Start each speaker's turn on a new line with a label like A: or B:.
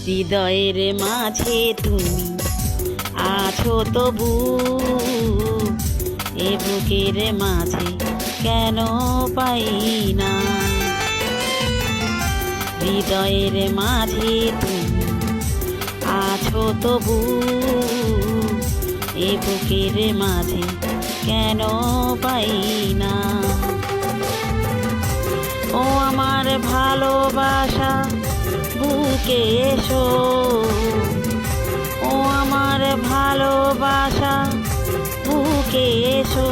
A: হৃদয়ের মাঝে তুমি আছো তবু, এ বুকের মাঝে কেন পাই না। হৃদয়ের মাঝে তুমি আছো তবু, এ বুকের মাঝে কেন পাই না। ও আমার ভালোবাসা বুকে এসো, ও আমার ভালোবাসা বুকে এসো।